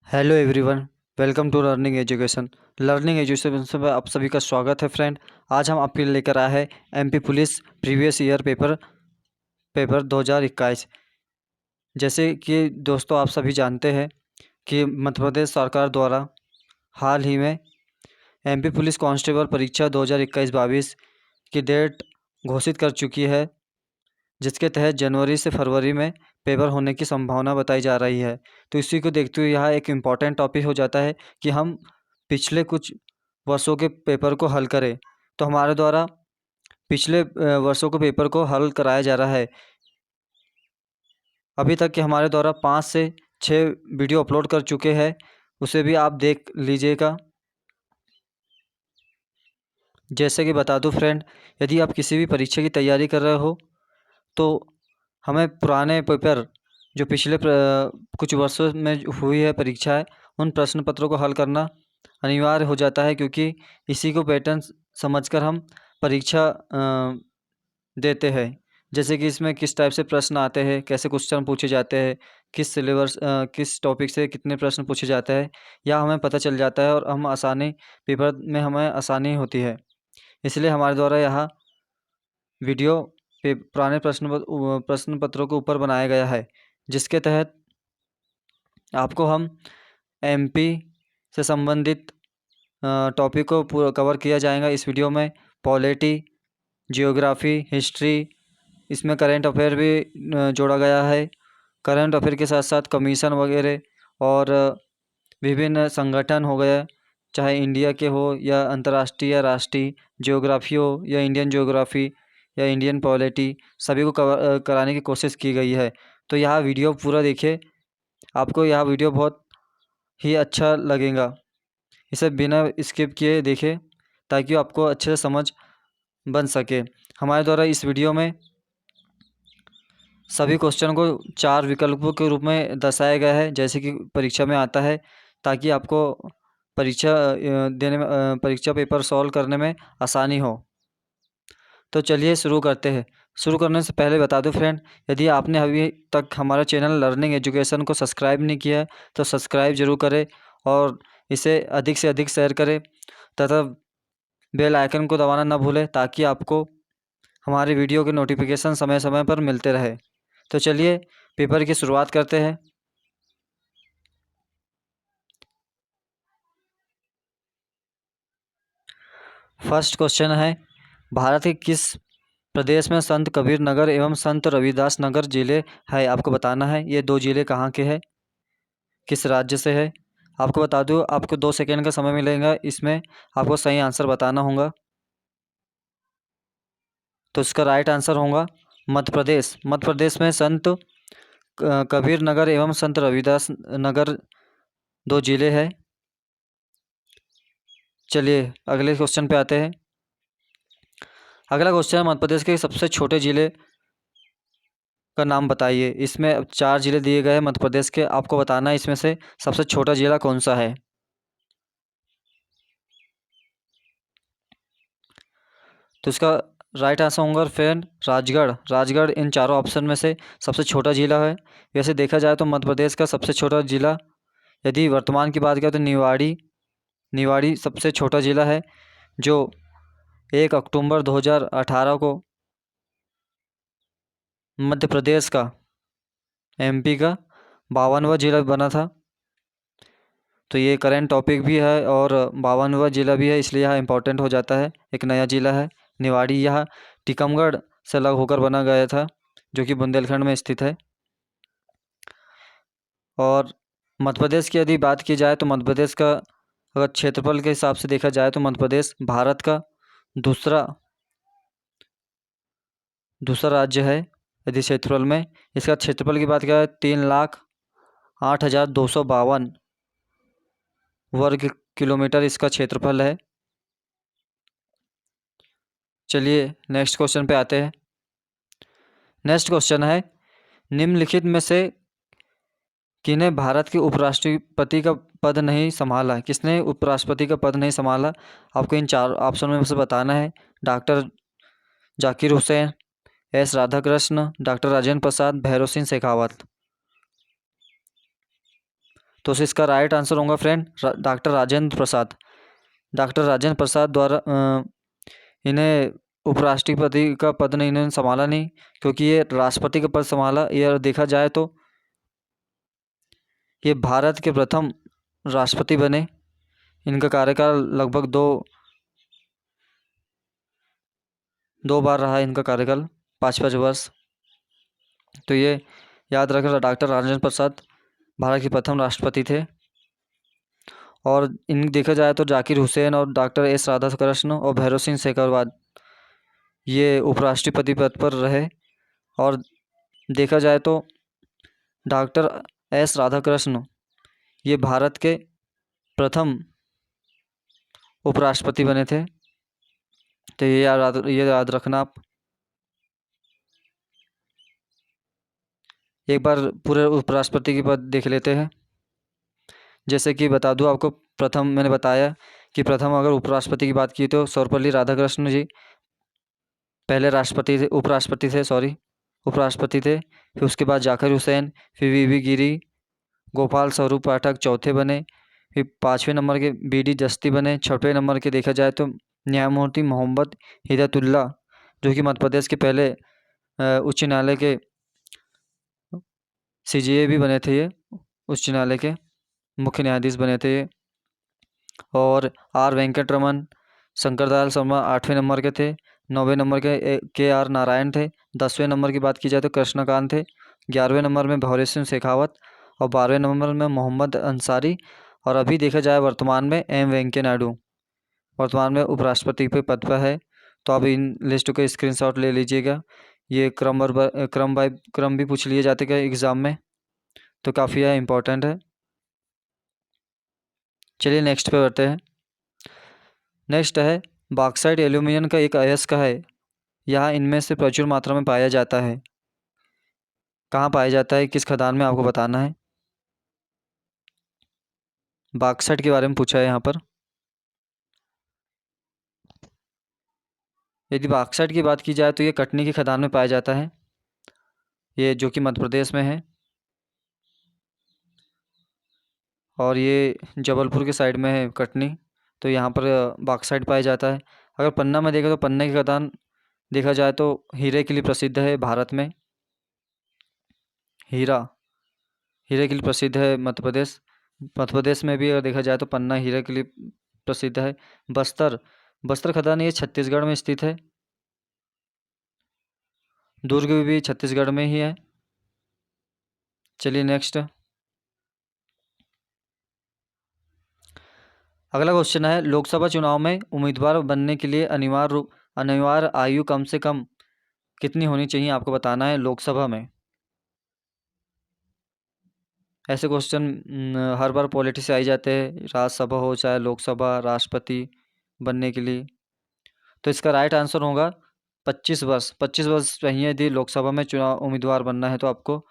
Hello everyone. Welcome to learning education में आप सभी का स्वागत है फ्रेंड। आज हम आपके लिए लेकर आए हैं MP police previous year paper 2021। जैसे कि दोस्तों आप सभी जानते हैं कि मध्य प्रदेश सरकार द्वारा हाल ही में एमपी पुलिस कांस्टेबल परीक्षा 2021-22 की डेट घोषित कर चुकी है, जिसके तहत जनवरी से फरवरी में पेपर होने की संभावना बताई जा रही है। तो इसी को देखते हुए यहाँ एक इम्पॉर्टेंट टॉपिक हो जाता है कि हम पिछले कुछ वर्षों के पेपर को हल करें। तो हमारे द्वारा पिछले वर्षों के पेपर को हल कराया जा रहा है। अभी तक के हमारे द्वारा 5 से 6 वीडियो अपलोड कर चुके हैं, उसे भी आप देख लीजिएगा। जैसे कि बता दूं फ्रेंड, यदि आप किसी भी परीक्षा की तैयारी कर रहे हो तो हमें पुराने पेपर जो पिछले कुछ वर्षों में हुई है परीक्षा है, उन प्रश्न पत्रों को हल करना अनिवार्य हो जाता है, क्योंकि इसी को पैटर्न समझकर हम परीक्षा देते हैं। जैसे कि इसमें किस टाइप से प्रश्न आते हैं, कैसे क्वेश्चन पूछे जाते हैं, किस सिलेबस किस टॉपिक से कितने प्रश्न पूछे जाते हैं, या हमें पता चल जाता है और हम आसानी पेपर में हमें आसानी होती है। इसलिए हमारे द्वारा यहाँ वीडियो पे पुराने प्रश्न पत्रों के ऊपर बनाया गया है, जिसके तहत आपको हम एमपी से संबंधित टॉपिक को पूरा कवर किया जाएगा इस वीडियो में। पॉलिटी, जियोग्राफी, हिस्ट्री, इसमें करंट अफेयर भी जोड़ा गया है। करंट अफेयर के साथ साथ कमीशन वगैरह और विभिन्न संगठन हो गए, चाहे इंडिया के हो या अंतर्राष्ट्रीय या राष्ट्रीय, जियोग्राफी हो या इंडियन जियोग्राफी या इंडियन पॉलिटी, सभी को कवर कराने की कोशिश की गई है। तो यह वीडियो पूरा देखिए, आपको यह वीडियो बहुत ही अच्छा लगेगा। इसे बिना स्किप किए देखें ताकि आपको अच्छे से समझ बन सके। हमारे द्वारा इस वीडियो में सभी क्वेश्चन को 4 विकल्पों के रूप में दर्शाया गया है, जैसे कि परीक्षा में आता है, ताकि आपको परीक्षा पेपर सॉल्व करने में आसानी हो। तो चलिए शुरू करते हैं। शुरू करने से पहले बता दूं फ्रेंड, यदि आपने अभी तक हमारा चैनल लर्निंग एजुकेशन को सब्सक्राइब नहीं किया है तो सब्सक्राइब जरूर करें और इसे अधिक से अधिक शेयर करें तथा बेल आइकन को दबाना ना भूलें, ताकि आपको हमारे वीडियो के नोटिफिकेशन समय समय पर मिलते रहे। तो चलिए पेपर की शुरुआत करते हैं। फर्स्ट क्वेश्चन है, भारत के किस प्रदेश में संत कबीर नगर एवं संत रविदास नगर जिले है? आपको बताना है ये 2 जिले कहाँ के हैं, किस राज्य से है। आपको बता दूं, आपको 2 सेकेंड का समय मिलेगा, इसमें आपको सही आंसर बताना होगा। तो इसका राइट आंसर होगा मध्य प्रदेश। मध्य प्रदेश में संत कबीर नगर एवं संत रविदास नगर 2 जिले हैं। चलिए अगले क्वेश्चन पे आते हैं। अगला क्वेश्चन है, मध्य प्रदेश के सबसे छोटे जिले का नाम बताइए। इसमें 4 जिले दिए गए हैं मध्य प्रदेश के, आपको बताना है इसमें से सबसे छोटा जिला कौन सा है। तो इसका राइट आंसर होगा फ्रेंड राजगढ़। राजगढ़ इन चारों ऑप्शन में से सबसे छोटा जिला है। वैसे देखा जाए तो मध्य प्रदेश का सबसे छोटा जिला, यदि वर्तमान की बात करें तो निवाड़ी सबसे छोटा जिला है, जो 1 अक्टूबर 2018 को मध्य प्रदेश का एमपी का 52वां जिला बना था। तो ये करंट टॉपिक भी है और 52वां जिला भी है, इसलिए यह इम्पोर्टेंट हो जाता है। एक नया जिला है निवाड़ी, यह टीकमगढ़ से अलग होकर बना गया था, जो कि बुंदेलखंड में स्थित है। और मध्य प्रदेश की यदि बात की जाए तो मध्य प्रदेश का अगर क्षेत्रफल के हिसाब से देखा जाए तो मध्य प्रदेश भारत का दूसरा राज्य है। यदि क्षेत्रफल में इसका क्षेत्रफल की बात करें 3,08,252 वर्ग किलोमीटर इसका क्षेत्रफल है। चलिए नेक्स्ट क्वेश्चन पे आते हैं। नेक्स्ट क्वेश्चन है, निम्नलिखित में से किन्हें भारत के उपराष्ट्रपति का पद नहीं संभाला? किसने उपराष्ट्रपति का पद नहीं संभाला? आपको इन 4 ऑप्शन में से बताना है। Doctor Zakir Hussain, S Radhakrishna, doctor Rajendra Prasad, Bhairon Singh Shekhawat. तो इसका राइट आंसर होगा friend doctor Rajendra Prasad. Doctor Rajendra Prasad द्वारा इन्हें उपराष्ट्रपति का पद नहीं इन्होंने संभाला नहीं, क्योंकि ये राष्ट्रपति का पद संभाला। ये देखा जाए तो ये भारत के प्रथम राष्ट्रपति बने। इनका कार्यकाल लगभग दो बार रहा इनका कार्यकाल, 5 वर्ष। तो ये याद रखना, डॉक्टर राजेंद्र प्रसाद भारत के प्रथम राष्ट्रपति थे। और इन देखा जाए तो जाकिर हुसैन और डॉक्टर एस राधाकृष्ण और भैरव सिंह शेखावत ये उपराष्ट्रपति पद पर रहे। और देखा जाए तो डॉक्टर एस राधाकृष्ण ये भारत के प्रथम उपराष्ट्रपति बने थे। तो ये याद रखना आप। एक बार पूरे उपराष्ट्रपति की पद देख लेते हैं। जैसे कि बता दूं आपको, प्रथम मैंने बताया कि प्रथम अगर उपराष्ट्रपति की बात की तो सर्वपल्ली राधाकृष्ण जी पहले उपराष्ट्रपति थे। फिर उसके बाद जाकिर हुसैन, फिर वीवी गिरी, गोपाल स्वरूप पाठक चौथे बने। फिर 5वें नंबर के बीडी जस्ती बने। 6वें नंबर के देखा जाए तो न्यायमूर्ति मोहम्मद हिदायतुल्लाह, जो कि मध्य प्रदेश के पहले उच्च न्यायालय के सीजेए भी बने थे। ये उच्च न्यायालय के मुख्य न्यायाधीश बने थे ये। और आर वेंकटरमन, शंकर दयाल शर्मा 8वें नंबर के थे। 9वें नंबर के आर नारायण थे। 10वें नंबर की बात की जाए तो कृष्णकांत थे। 11वें नंबर में भैरव सिंह शेखावत और 12वें नंबर में मोहम्मद अंसारी। और अभी देखा जाए वर्तमान में एम वेंकैया नायडू वर्तमान में उपराष्ट्रपति पे पद पर है। तो आप इन लिस्ट के स्क्रीनशॉट ले लीजिएगा। ये क्रम भी पूछ लिए जाते हैं एग्ज़ाम में, तो काफ़ी इम्पोर्टेंट है। चलिए नेक्स्ट पे बढ़ते हैं। नेक्स्ट है बॉक्साइट एल्यूमिनियम का एक अयस्क है। यह इनमें से प्रचुर मात्रा में पाया जाता है। कहाँ पाया जाता है, किस खदान में, आपको बताना है। बॉक्साइट के बारे में पूछा है यहाँ पर। यदि बॉक्साइट की बात की जाए तो ये कटनी की खदान में पाया जाता है, ये जो कि मध्य प्रदेश में है। और ये जबलपुर के साइड में है कटनी। तो यहाँ पर बॉक्साइट पाया जाता है। अगर पन्ना में देखा तो पन्ने की खदान देखा जाए तो हीरे के लिए प्रसिद्ध है भारत में। हीरे के लिए प्रसिद्ध है मध्य प्रदेश में भी अगर देखा जाए तो पन्ना हीरे के लिए प्रसिद्ध है। बस्तर खदान ये छत्तीसगढ़ में स्थित है। दुर्ग भी छत्तीसगढ़ में ही है। चलिए नेक्स्ट। अगला क्वेश्चन है, लोकसभा चुनाव में उम्मीदवार बनने के लिए अनिवार्य आयु कम से कम कितनी होनी चाहिए, आपको बताना है। लोकसभा में ऐसे क्वेश्चन हर बार पॉलिटी से आई जाते हैं, राज्यसभा हो चाहे लोकसभा, राष्ट्रपति बनने के लिए। तो इसका राइट आंसर होगा 25 वर्ष। 25 वर्ष चाहिए यदि लोकसभा में चुनाव उम्मीदवार बनना है तो आपको।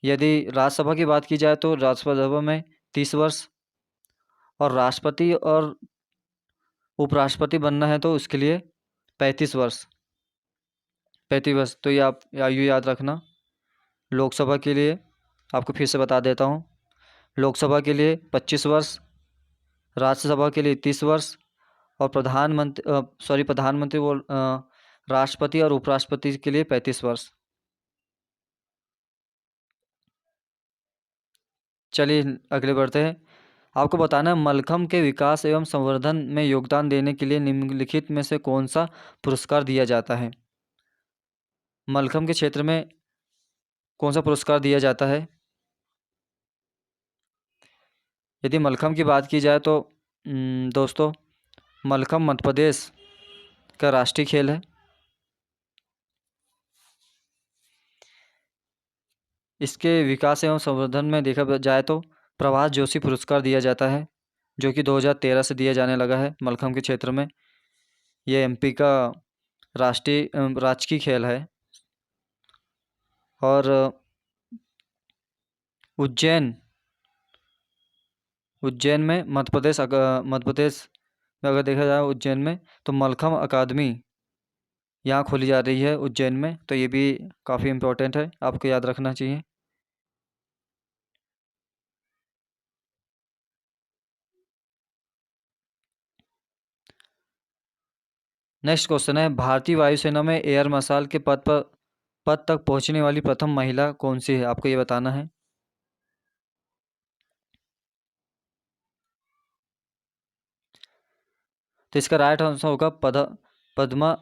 यदि राज्यसभा की बात की जाए तो राज्यसभा में 30 वर्ष। और राष्ट्रपति और उपराष्ट्रपति बनना है तो उसके लिए 35 वर्ष। 35 वर्ष। तो ये आप आयु याद रखना। लोकसभा के लिए आपको फिर से बता देता हूँ। लोकसभा के लिए 25 वर्ष, राज्यसभा के लिए 30 वर्ष और राष्ट्रपति और उपराष्ट्रपति के लिए 35 वर्ष। चलिए अगले बढ़ते हैं। आपको बताना है, मलखम्ब के विकास एवं संवर्धन में योगदान देने के लिए निम्नलिखित में से कौन सा पुरस्कार दिया जाता है। मलखम्ब के क्षेत्र में कौन सा पुरस्कार दिया जाता है। यदि मलखम्ब की बात की जाए तो दोस्तों, मलखम्ब मध्य प्रदेश का राष्ट्रीय खेल है। इसके विकास एवं संवर्धन में देखा जाए तो प्रभाष जोशी पुरस्कार दिया जाता है, जो कि 2013 से दिया जाने लगा है मलखम्ब के क्षेत्र में। ये एमपी का राजकीय खेल है। और उज्जैन में मध्य प्रदेश में अगर देखा जाए उज्जैन में तो मलखम्ब अकादमी यहाँ खोली जा रही है उज्जैन में। तो ये भी काफ़ी इम्पोर्टेंट है, आपको याद रखना चाहिए। नेक्स्ट क्वेश्चन है, भारतीय वायुसेना में एयर मार्शल के पद तक पहुंचने वाली प्रथम महिला कौन सी है? आपको ये बताना है। तो इसका राइट आंसर होगा पद्मा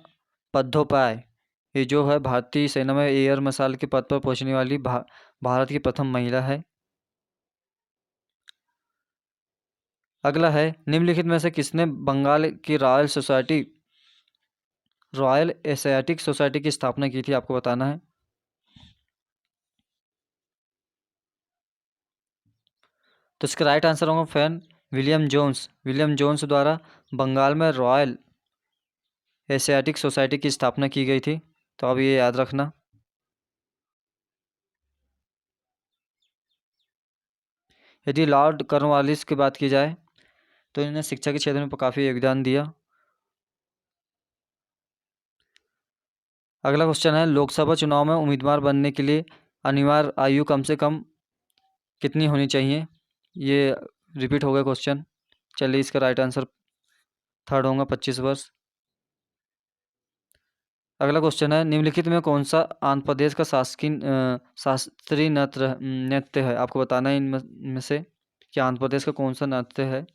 बंदोपाध्याय। ये जो है भारतीय सेना में एयर मार्शल के पद पर पहुंचने वाली भारत की प्रथम महिला है। अगला है, निम्नलिखित में से किसने बंगाल की रॉयल एशियाटिक सोसाइटी की स्थापना की थी? आपको बताना है। तो इसका राइट आंसर होगा फैन विलियम जोन्स द्वारा बंगाल में रॉयल एशियाटिक सोसाइटी की स्थापना की गई थी। तो अब ये याद रखना। यदि लॉर्ड कॉर्नवालिस की बात की जाए तो इन्होंने शिक्षा के क्षेत्र में काफ़ी योगदान दिया। अगला क्वेश्चन है, लोकसभा चुनाव में उम्मीदवार बनने के लिए अनिवार्य आयु कम से कम कितनी होनी चाहिए? ये रिपीट हो गया क्वेश्चन। चलिए, इसका राइट आंसर थर्ड होगा 25 वर्ष। अगला क्वेश्चन है, निम्नलिखित में कौन सा आंध्र प्रदेश का शास्त्रीय नृत्य है? आपको बताना है इनमें से कि आंध्र प्रदेश का कौन सा नृत्य है।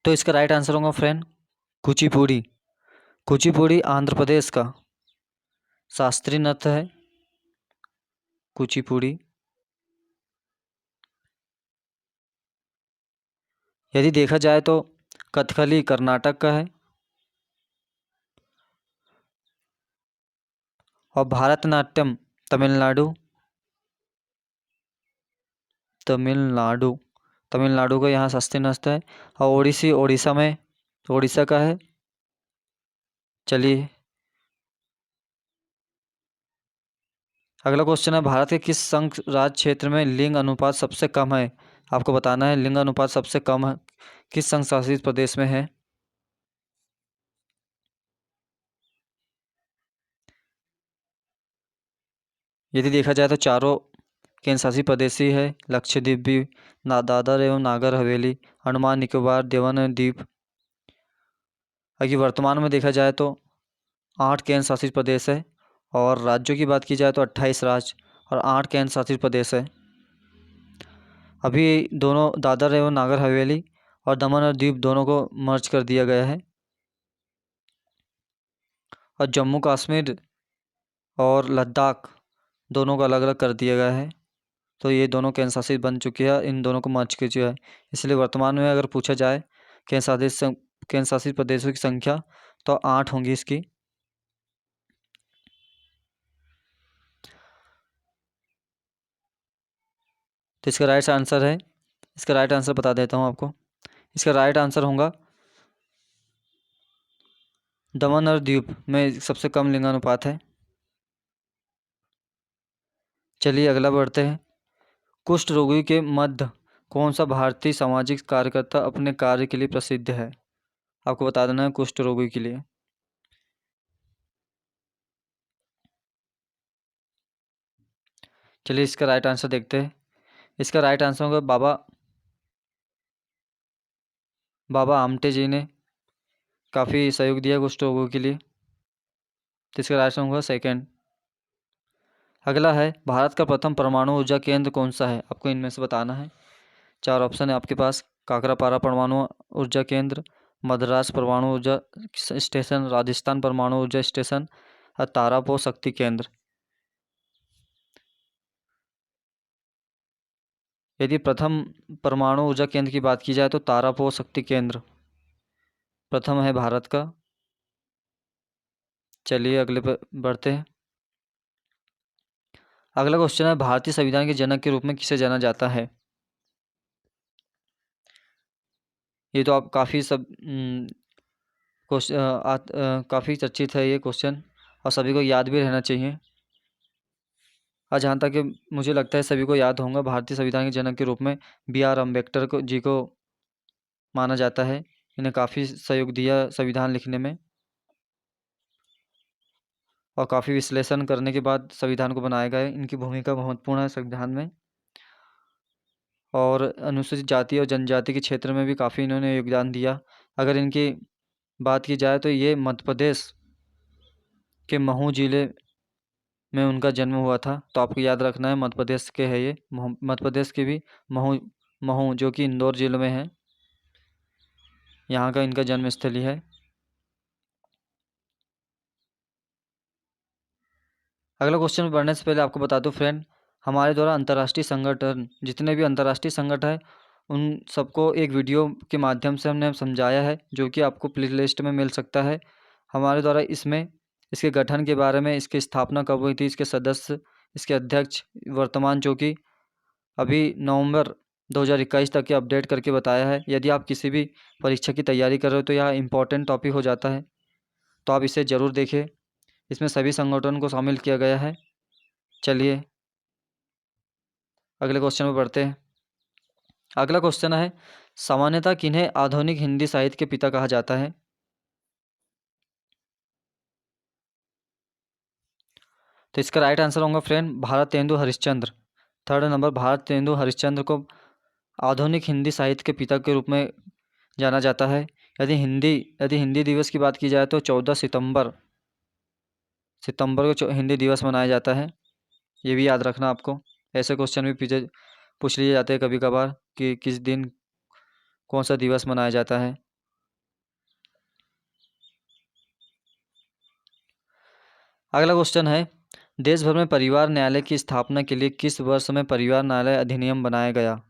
तो इसका राइट आंसर होगा फ्रेंड कुचिपुड़ी। कुचिपुड़ी आंध्र प्रदेश का शास्त्रीय नृत्य है, कुचिपुड़ी। यदि देखा जाए तो कथकली कर्नाटक का है और भारतनाट्यम तमिलनाडु तमिलनाडु तमिलनाडु का यहाँ शास्त्रीय नृत्य है। और ओडिसी ओडिशा में ओडिशा का है। चलिए, अगला क्वेश्चन है, भारत के किस संघ राज्य क्षेत्र में लिंग अनुपात सबसे कम है? आपको बताना है लिंग अनुपात सबसे कम है किस संघ शासित प्रदेश में है। यदि देखा जाए तो चारों केंद्र शासित प्रदेश ही है, लक्षद्वीप भी, दादर एवं नागर हवेली, अंडमान निकोबार, दमन और दीव। अगर वर्तमान में देखा जाए तो 8 केंद्र शासित प्रदेश है और राज्यों की बात की जाए तो 28 राज्य और 8 केंद्र शासित प्रदेश है। अभी दोनों दादर एवं नागर हवेली और दमन और दीव दोनों को मर्ज कर दिया गया है और जम्मू कश्मीर और लद्दाख दोनों को अलग अलग कर दिया गया है। तो ये दोनों केंद्र शासित बन चुकी है, इन दोनों को मर्ज किया है। इसलिए वर्तमान में अगर पूछा जाए केंद्र शासित प्रदेशों की संख्या तो 8 होंगी इसकी। तो इसका राइट आंसर है, इसका राइट आंसर बता देता हूँ आपको। इसका राइट आंसर होगा दमन और दीव में सबसे कम लिंगानुपात है। चलिए अगला बढ़ते हैं। कुष्ठ रोगी के मध्य कौन सा भारतीय सामाजिक कार्यकर्ता अपने कार्य के लिए प्रसिद्ध है? आपको बता देना है कुष्ठ रोगी के लिए। चलिए इसका राइट आंसर देखते हैं। इसका राइट आंसर होगा बाबा आमटे जी ने काफ़ी सहयोग दिया कुष्ठ रोगों के लिए। तो इसका राइट आंसर होगा सेकेंड। अगला है, भारत का प्रथम परमाणु ऊर्जा केंद्र कौन सा है? आपको इनमें से बताना है। 4 ऑप्शन है आपके पास, काकरापारा परमाणु ऊर्जा केंद्र, मद्रास परमाणु ऊर्जा स्टेशन, राजस्थान परमाणु ऊर्जा स्टेशन और तारापुर शक्ति केंद्र। यदि प्रथम परमाणु ऊर्जा केंद्र की बात की जाए तो तारापुर शक्ति केंद्र प्रथम है भारत का। चलिए अगले पर बढ़ते हैं। अगला क्वेश्चन है, भारतीय संविधान के जनक के रूप में किसे जाना जाता है? ये तो आप काफ़ी काफ़ी चर्चित है ये क्वेश्चन और सभी को याद भी रहना चाहिए। और जहाँ तक कि मुझे लगता है सभी को याद होगा, भारतीय संविधान के जनक के रूप में B.R. अम्बेडकर जी को माना जाता है। इन्हें काफ़ी सहयोग दिया संविधान लिखने में और काफ़ी विश्लेषण करने के बाद संविधान को बनाया गया है। इनकी भूमिका महत्वपूर्ण है संविधान में। और अनुसूचित जाति और जनजाति के क्षेत्र में भी काफ़ी इन्होंने योगदान दिया। अगर इनकी बात की जाए तो ये मध्य प्रदेश के महू जिले में उनका जन्म हुआ था। तो आपको याद रखना है, मध्य प्रदेश के है ये, मध्य प्रदेश के भी महू महू जो कि इंदौर जिले में है, यहाँ का इनका जन्म स्थली है। अगला क्वेश्चन बढ़ने से पहले आपको बता दूं फ्रेंड, हमारे द्वारा अंतर्राष्ट्रीय संगठन, जितने भी अंतर्राष्ट्रीय संगठन है, उन सबको एक वीडियो के माध्यम से हमने समझाया है, जो कि आपको प्ले लिस्ट में मिल सकता है हमारे द्वारा। इसमें इसके गठन के बारे में, इसकी स्थापना कब हुई थी, इसके सदस्य, इसके अध्यक्ष, वर्तमान जो कि अभी नवंबर 2021 तक के अपडेट करके बताया है। यदि आप किसी भी परीक्षा की तैयारी कर रहे हो तो यह इम्पोर्टेंट टॉपिक हो जाता है, तो आप इसे ज़रूर देखें। इसमें सभी संगठनों को शामिल किया गया है। चलिए अगले क्वेश्चन में बढ़ते हैं। अगला क्वेश्चन है, सामान्यतः किन्हें आधुनिक हिंदी साहित्य के पिता कहा जाता है? तो इसका राइट आंसर होगा friend Bharatendu Harishchandra. Third number, Bharatendu Harishchandra को आधुनिक हिंदी साहित्य के पिता के रूप में जाना जाता है। यदि हिंदी दिवस की बात की जाए तो 14 सितंबर को हिंदी दिवस मनाया जाता है। ये भी याद रखना आपको। ऐसे क्वेश्चन भी पीछे पूछ लिए जाते हैं कभी कभार कि किस दिन कौन सा दिवस मनाया जाता है। अगला क्वेश्चन है, देश भर में परिवार न्यायालय की स्थापना के लिए किस वर्ष में परिवार न्यायालय अधिनियम बनाया गया?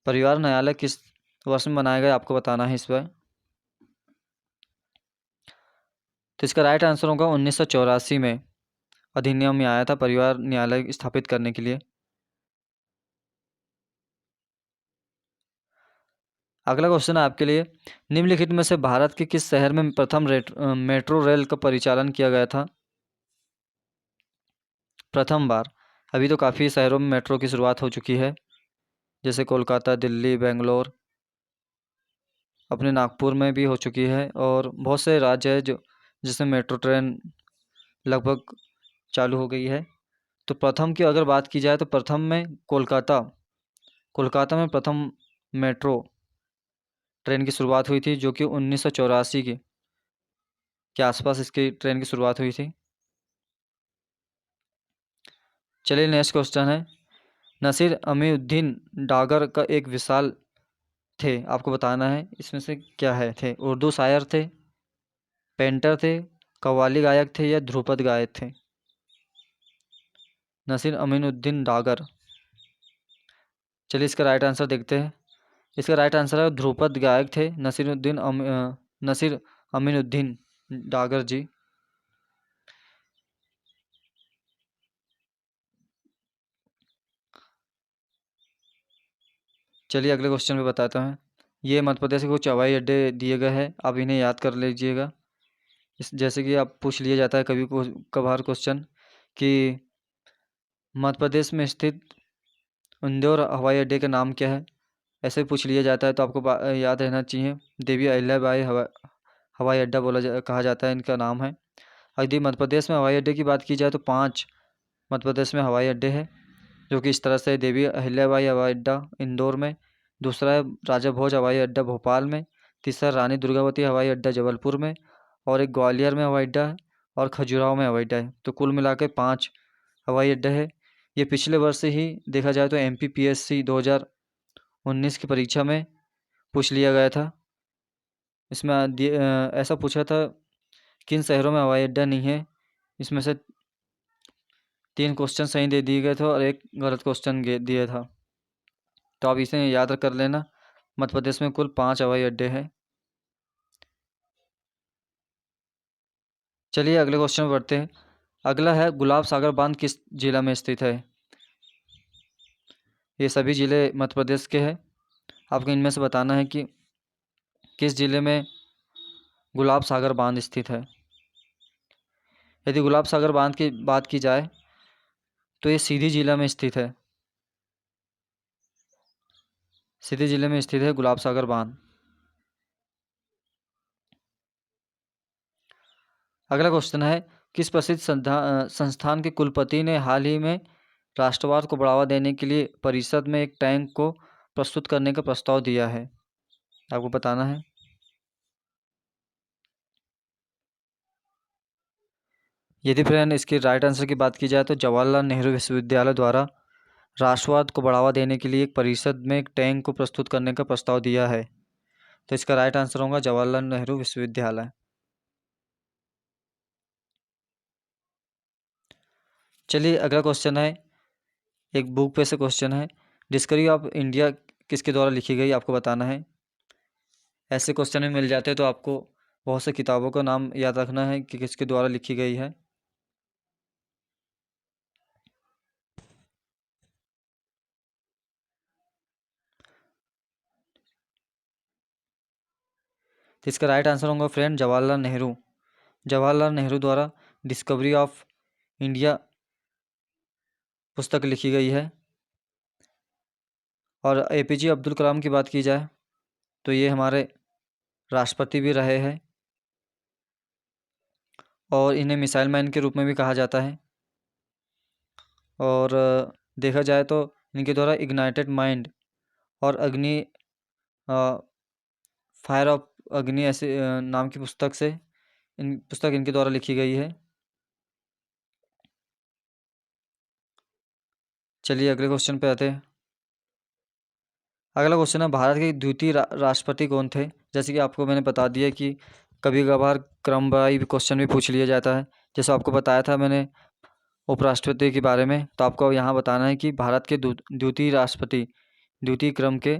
परिवार न्यायालय किस वर्ष में बनाया गया, आपको बताना है इस पर। तो इसका राइट आंसर होगा 1984 में अधिनियम में आया था परिवार न्यायालय स्थापित करने के लिए। अगला क्वेश्चन है आपके लिए, निम्नलिखित में से भारत के किस शहर में प्रथम मेट्रो रेल का परिचालन किया गया था? प्रथम बार। अभी तो काफ़ी शहरों में मेट्रो की शुरुआत हो चुकी है, जैसे कोलकाता, दिल्ली, बेंगलोर, अपने नागपुर में भी हो चुकी है, और बहुत से राज्य है जो जिसमें मेट्रो ट्रेन लगभग चालू हो गई है। तो प्रथम की अगर बात की जाए तो प्रथम में कोलकाता में प्रथम मेट्रो ट्रेन की शुरुआत हुई थी, जो कि 1984 के आसपास इसकी ट्रेन की शुरुआत हुई थी। चलिए नेक्स्ट क्वेश्चन है, नसीर अमीउद्दीन डागर का एक विशाल थे, आपको बताना है इसमें से क्या है। थे उर्दू शायर थे, पेंटर थे, कव्वाली गायक थे, या ध्रुपद गायक थे? नसीर अमीनुद्दीन डागर। चलिए इसका राइट आंसर देखते हैं। इसका राइट आंसर है ध्रुपद गायक थे नसीर अमीनुद्दीन डागर जी। चलिए अगले क्वेश्चन में बताता हूँ। ये मध्य प्रदेश के कुछ हवाई अड्डे दिए गए हैं, आप इन्हें याद कर लीजिएगा। इस जैसे कि आप पूछ लिया जाता है कभी कभार क्वेश्चन कि मध्य प्रदेश में स्थित इंदौर हवाई अड्डे का नाम क्या है, ऐसे पूछ लिया जाता है, तो आपको याद रहना चाहिए देवी अहिल्याबाई हवाई अड्डा कहा जाता है, इनका नाम है। यदि मध्य प्रदेश में हवाई अड्डे की बात की जाए तो 5 मध्य प्रदेश में हवाई अड्डे हैं, जो कि इस तरह से देवी अहिल्याबाई हवाई अड्डा इंदौर में, दूसरा है राजा भोज हवाई अड्डा भोपाल में, तीसरा रानी दुर्गावती हवाई अड्डा जबलपुर में, और एक ग्वालियर में हवाई अड्डा है, और खजुराहो में हवाई अड्डा है। तो कुल मिलाकर 5 हवाई अड्डे है। ये पिछले वर्ष से ही देखा जाए तो MPPSC 2019 की परीक्षा में पूछ लिया गया था। इसमें ऐसा पूछा था किन शहरों में हवाई अड्डा नहीं है। इसमें से 3 क्वेश्चन सही दे दिए गए थे और एक गलत क्वेश्चन दिया था, तो आप इसे याद कर लेना। मध्य प्रदेश में कुल 5 हवाई अड्डे हैं। चलिए अगले क्वेश्चन में बढ़ते हैं। अगला है, गुलाब सागर बांध किस जिला में स्थित है? ये सभी ज़िले मध्य प्रदेश के हैं। आपको इनमें से बताना है कि किस ज़िले में गुलाब सागर बांध स्थित है। यदि गुलाब सागर बांध की बात की जाए तो ये सीधी जिला में स्थित है। सीधी जिले में स्थित है गुलाब सागर बांध। अगला क्वेश्चन है, किस प्रसिद्ध संस्थान के कुलपति ने हाल ही में राष्ट्रवाद को बढ़ावा देने के लिए परिषद में एक टैंक को प्रस्तुत करने का प्रस्ताव दिया है? आपको बताना है। यदि फ्रेंड इसके राइट आंसर की बात की जाए तो जवाहरलाल नेहरू विश्वविद्यालय द्वारा राष्ट्रवाद को बढ़ावा देने के लिए एक परिषद में एक टैंक को प्रस्तुत करने का प्रस्ताव दिया है। तो इसका राइट आंसर होगा जवाहरलाल नेहरू विश्वविद्यालय। चलिए अगला क्वेश्चन है, एक बुक पे से क्वेश्चन है, डिस्कवरी ऑफ इंडिया किसके द्वारा लिखी गई, आपको बताना है। ऐसे क्वेश्चन में मिल जाते हैं तो आपको बहुत से किताबों का नाम याद रखना है कि किसके द्वारा लिखी गई है। तो इसका राइट आंसर होगा फ्रेंड जवाहरलाल नेहरू। जवाहरलाल नेहरू द्वारा डिस्कवरी ऑफ इंडिया पुस्तक लिखी गई है। और एपीजे अब्दुल कलाम की बात की जाए तो ये हमारे राष्ट्रपति भी रहे हैं और इन्हें मिसाइल मैन के रूप में भी कहा जाता है। और देखा जाए तो इनके द्वारा इग्नाइटेड माइंड और अग्नि फायर ऑफ अग्नि ऐसे नाम की पुस्तक से पुस्तक इनके द्वारा लिखी गई है। चलिए अगले क्वेश्चन पे आते हैं। अगला क्वेश्चन है, भारत के द्वितीय राष्ट्रपति कौन थे? जैसे कि आपको मैंने बता दिया कि कभी कभार क्रम वाई क्वेश्चन भी पूछ लिया जाता है। जैसे आपको बताया था मैंने उपराष्ट्रपति के बारे में, तो आपको यहाँ बताना है कि भारत के द्वितीय राष्ट्रपति, द्वितीय क्रम के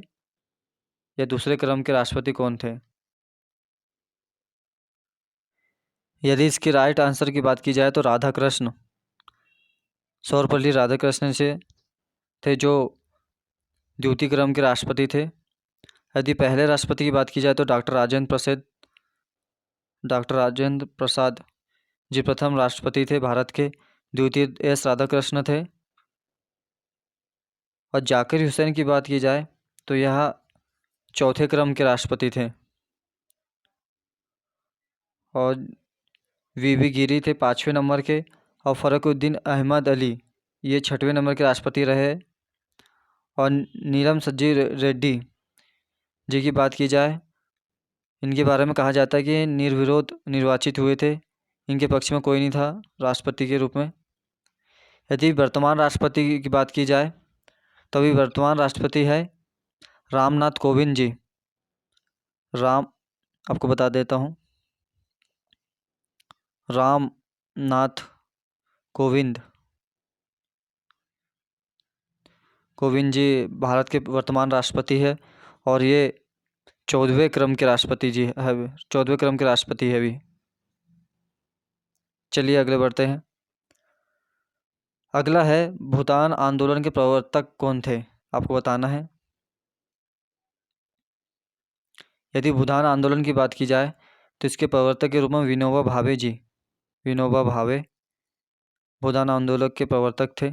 या दूसरे क्रम के राष्ट्रपति कौन थे? यदि इसके राइट आंसर की बात की जाए तो राधाकृष्ण, सर्वपल्ली राधाकृष्णन से थे जो द्वितीय क्रम के राष्ट्रपति थे। यदि पहले राष्ट्रपति की बात की जाए तो डॉक्टर राजेंद्र प्रसाद जी प्रथम राष्ट्रपति थे भारत के। द्वितीय एस राधाकृष्ण थे। और जाकिर हुसैन की बात की जाए तो यह चौथे क्रम के राष्ट्रपति थे। और वीवी गिरी थे 5वें नंबर के। और फ़रुखुद्दीन अहमद अली ये 6वें नंबर के राष्ट्रपति रहे। और नीलम सज्जी रेड्डी जी की बात की जाए, इनके बारे में कहा जाता है कि निर्विरोध निर्वाचित हुए थे, इनके पक्ष में कोई नहीं था राष्ट्रपति के रूप में। यदि वर्तमान राष्ट्रपति की बात की जाए तो अभी वर्तमान राष्ट्रपति है रामनाथ कोविंद जी। आपको बता देता हूँ, रामनाथ कोविंद जी भारत के वर्तमान राष्ट्रपति है। और ये 14वें क्रम के राष्ट्रपति जी है, 14वें क्रम के राष्ट्रपति है अभी। चलिए अगले बढ़ते हैं। अगला है, भूटान आंदोलन के प्रवर्तक कौन थे? आपको बताना है। यदि भूटान आंदोलन की बात की जाए तो इसके प्रवर्तक के रूप में विनोबा भावे जी, विनोबा भावे भूटान आंदोलन के प्रवर्तक थे।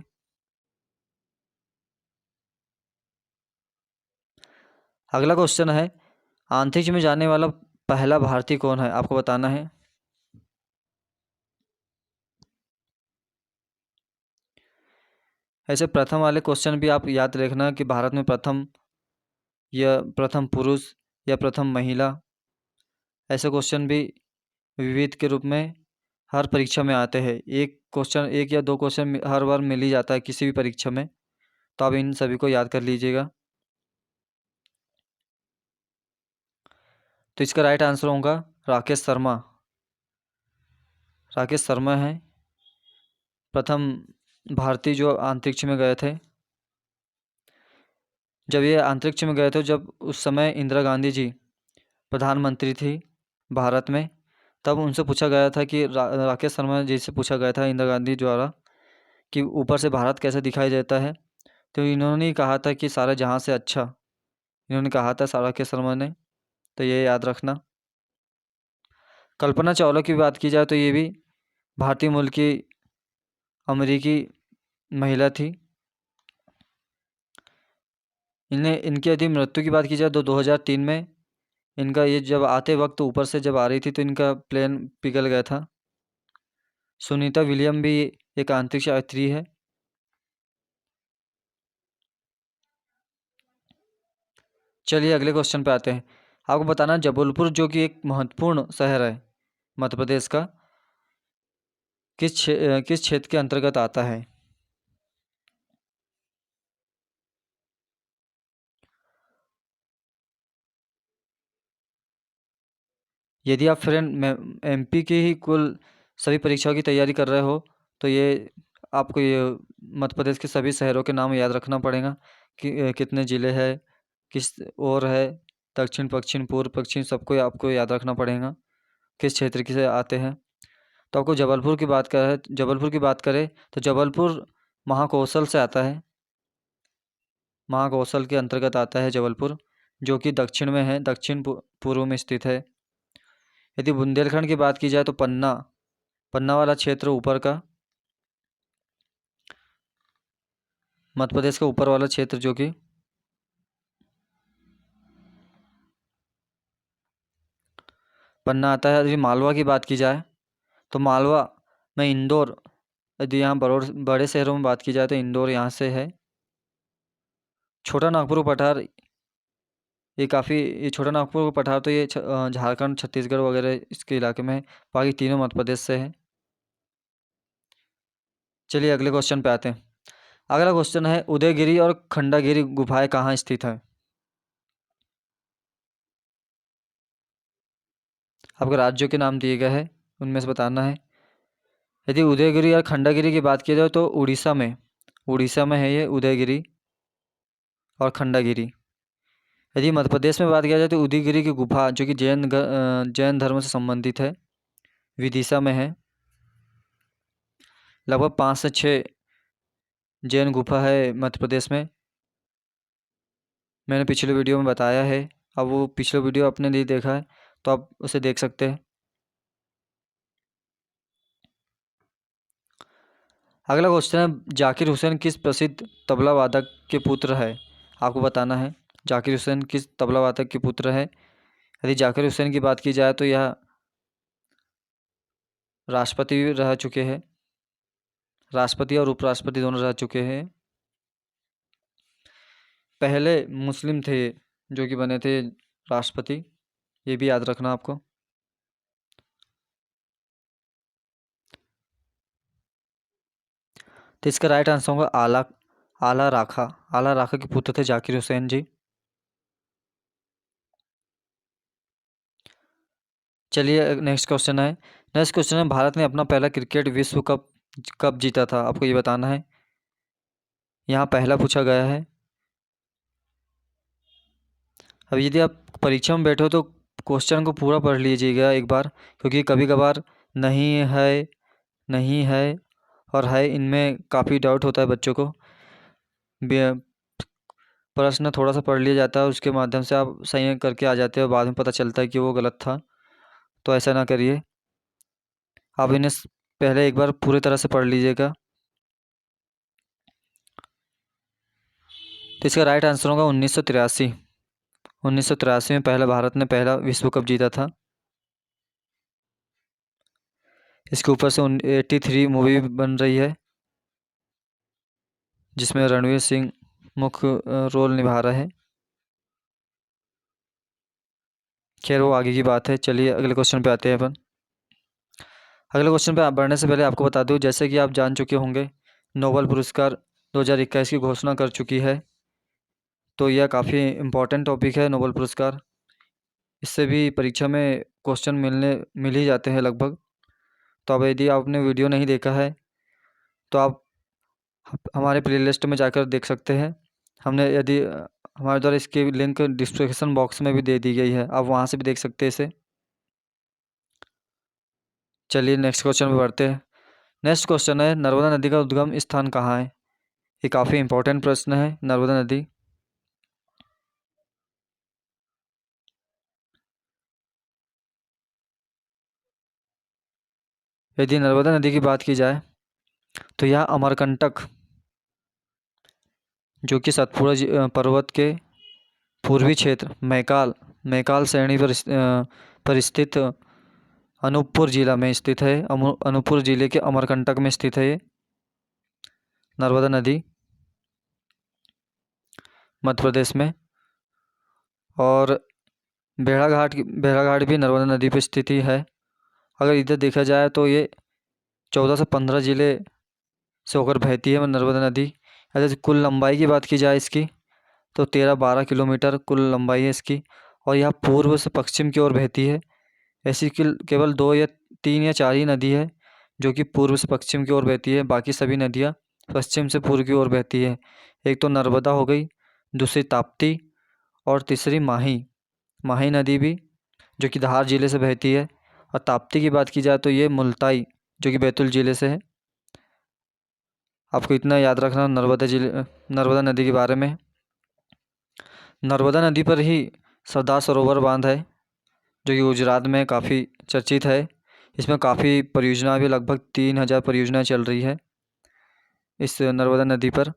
अगला क्वेश्चन है, अंतरिक्ष में जाने वाला पहला भारतीय कौन है? आपको बताना है। ऐसे प्रथम वाले क्वेश्चन भी आप याद रखना कि भारत में प्रथम या प्रथम पुरुष या प्रथम महिला, ऐसे क्वेश्चन भी विविध के रूप में हर परीक्षा में आते हैं। एक क्वेश्चन, एक या दो क्वेश्चन हर बार मिल ही जाता है किसी भी परीक्षा में, तो आप इन सभी को याद कर लीजिएगा। तो इसका राइट आंसर होगा राकेश शर्मा। राकेश शर्मा है प्रथम भारतीय जो अंतरिक्ष में गए थे। जब ये अंतरिक्ष में गए थे, जब उस समय इंदिरा गांधी जी प्रधानमंत्री थी भारत में, तब उनसे पूछा गया था कि राकेश शर्मा जी से पूछा गया था इंदिरा गांधी द्वारा कि ऊपर से भारत कैसे दिखाई देता है। तो इन्होंने कहा था कि सारे जहाँ से अच्छा, इन्होंने कहा था राकेश शर्मा ने। तो ये याद रखना। कल्पना चावला की बात की जाए तो ये भी भारतीय मूल की अमेरिकी महिला थी। इनकी यदि मृत्यु की बात की जाए तो 2003 में इनका, ये जब आते वक्त ऊपर से जब आ रही थी तो इनका प्लेन पिघल गया था। सुनीता विलियम भी एक अंतरिक्ष यात्री है। चलिए अगले क्वेश्चन पे आते हैं। आपको बताना है जबलपुर जो कि एक महत्वपूर्ण शहर है मध्य प्रदेश का, किस क्षेत्र के अंतर्गत आता है? यदि आप फ्रेंड एमपी की ही कुल सभी परीक्षाओं की तैयारी कर रहे हो तो ये आपको ये मध्य प्रदेश के सभी शहरों के नाम याद रखना पड़ेगा कि कितने ज़िले हैं, किस ओर है, दक्षिण पश्चिम पूर्व पश्चिम सबको आपको याद रखना पड़ेगा किस क्षेत्र के से आते हैं। तो आपको जबलपुर की बात करें तो जबलपुर महाकौशल से आता है, महाकौशल के अंतर्गत आता है जबलपुर, जो कि दक्षिण में है, दक्षिण पूर्व में स्थित है। यदि बुंदेलखंड की बात की जाए तो पन्ना, पन्ना वाला क्षेत्र ऊपर का, मध्य प्रदेश का ऊपर वाला क्षेत्र जो कि पन्ना आता है। यदि मालवा की बात की जाए तो मालवा में इंदौर, यदि यहाँ बड़े शहरों में बात की जाए तो इंदौर यहाँ से है। छोटा नागपुर पठार, ये छोटा नागपुर पठार तो ये झारखंड छत्तीसगढ़ वगैरह इसके इलाके में है, बाकी तीनों मध्य प्रदेश से है। चलिए अगले क्वेश्चन पे आते हैं। अगला क्वेश्चन है उदयगिरी और खंडागिरी गुफाएं कहाँ स्थित है? आपको राज्यों के नाम दिए गए हैं, उनमें से बताना है। यदि उदयगिरी और खंडागिरी की बात की जाए तो उड़ीसा में है ये उदयगिरी और खंडागिरी। यदि मध्य प्रदेश में बात किया जाए तो उदयगिरी की गुफा जो कि जैन धर्म से संबंधित है, विदिशा में है। लगभग 5 से 6 जैन गुफा है मध्य प्रदेश में, मैंने पिछले वीडियो में बताया है। अब वो पिछले वीडियो आपने नहीं देखा है तो आप उसे देख सकते हैं। अगला क्वेश्चन है जाकिर हुसैन किस प्रसिद्ध तबला वादक के पुत्र है? आपको बताना है जाकिर हुसैन किस तबला वादक के पुत्र है। यदि जाकिर हुसैन की बात की जाए तो यह राष्ट्रपति भी रह चुके हैं, राष्ट्रपति और उपराष्ट्रपति दोनों रह चुके हैं। पहले मुस्लिम थे जो कि बने थे राष्ट्रपति, ये भी याद रखना आपको। तो इसका राइट आंसर होगा आला राखा के पुत्र थे जाकिर हुसैन जी। चलिए नेक्स्ट क्वेश्चन है भारत ने अपना पहला क्रिकेट विश्व कप कब जीता था? आपको ये बताना है, यहाँ पहला पूछा गया है। अब यदि आप परीक्षा में बैठो तो क्वेश्चन को पूरा पढ़ लीजिएगा एक बार, क्योंकि कभी कभार नहीं है, नहीं है और है, इनमें काफ़ी डाउट होता है बच्चों को। प्रश्न थोड़ा सा पढ़ लिया जाता है, उसके माध्यम से आप सही करके आ जाते हो, बाद में पता चलता है कि वो गलत था। तो ऐसा ना करिए, आप इन्हें पहले एक बार पूरी तरह से पढ़ लीजिएगा। तो इसका राइट आंसर होगा 1983। 1983 में भारत ने पहला विश्व कप जीता था। इसके ऊपर से 83 मूवी बन रही है जिसमें रणवीर सिंह मुख्य रोल निभा रहा है। खैर वो आगे की बात है। चलिए अगले क्वेश्चन पे आते हैं अपन। अगले क्वेश्चन पे बढ़ने से पहले आपको बता दूं, जैसे कि आप जान चुके होंगे नोबेल पुरस्कार 2021 की घोषणा कर चुकी है। तो यह काफ़ी इम्पोर्टेंट टॉपिक है नोबेल पुरस्कार, इससे भी परीक्षा में क्वेश्चन मिल ही जाते हैं लगभग। तो अब यदि आपने वीडियो नहीं देखा है तो आप हमारे प्लेलिस्ट में जाकर देख सकते हैं। हमारे द्वारा इसकी लिंक डिस्क्रिप्शन बॉक्स में भी दे दी गई है, आप वहाँ से भी देख सकते हैं इसे। चलिए नेक्स्ट क्वेश्चन पे बढ़ते हैं। नेक्स्ट क्वेश्चन है नर्मदा नदी का उद्गम स्थान कहाँ है? ये काफ़ी इंपॉर्टेंट प्रश्न है। नर्मदा नदी, यदि नर्मदा नदी की बात की जाए तो यह अमरकंटक जो कि सतपुड़ा पर्वत के पूर्वी क्षेत्र मैकाल श्रेणी पर स्थित अनूपपुर जिला में स्थित है। अनूपपुर जिले के अमरकंटक में स्थित है ये नर्मदा नदी, मध्य प्रदेश में। और भेड़ाघाट भी नर्मदा नदी पर स्थित ही है। अगर इधर देखा जाए तो ये 14 से 15 ज़िले से होकर बहती है नर्मदा नदी। अगर कुल लंबाई की बात की जाए इसकी तो 13-12 किलोमीटर कुल लंबाई है इसकी, और यह पूर्व से पश्चिम की ओर बहती है। ऐसी केवल 2 या 3 या 4 ही नदी है जो कि पूर्व से पश्चिम की ओर बहती है, बाकी सभी नदियाँ पश्चिम से पूर्व की ओर बहती है। एक तो नर्मदा हो गई, दूसरी ताप्ती, और तीसरी माही। माही नदी भी जो कि धार जिले से बहती है। और ताप्ती की बात की जाए तो ये मुल्ताई जो कि बैतूल जिले से है। आपको इतना याद रखना नर्मदा नदी के बारे में। नर्मदा नदी पर ही सरदार सरोवर बांध है जो कि गुजरात में काफ़ी चर्चित है। इसमें काफ़ी परियोजना भी, लगभग 3000 परियोजनाएँ चल रही है इस नर्मदा नदी पर।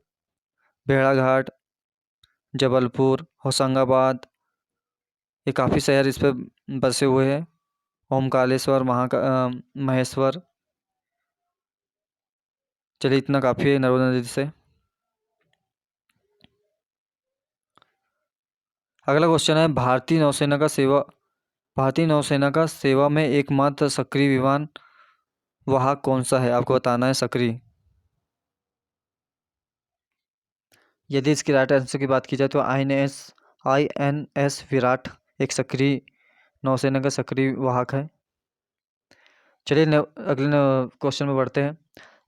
भेड़ाघाट, जबलपुर, होशंगाबाद, ये काफ़ी शहर इस पर बसे हुए हैं। ओमकालेश्वर, महेश्वर। चलिए इतना काफ़ी है नर्मदा नदी से। अगला क्वेश्चन है, भारतीय नौसेना का सेवा में एकमात्र सक्रिय विमान वाहक कौन सा है? आपको बताना है सक्रिय। यदि इसकी राइट आंसर की बात की जाए तो INS विराट एक सक्रिय नौसेना का सक्रिय वाहक है। चलिए अगले क्वेश्चन में बढ़ते हैं।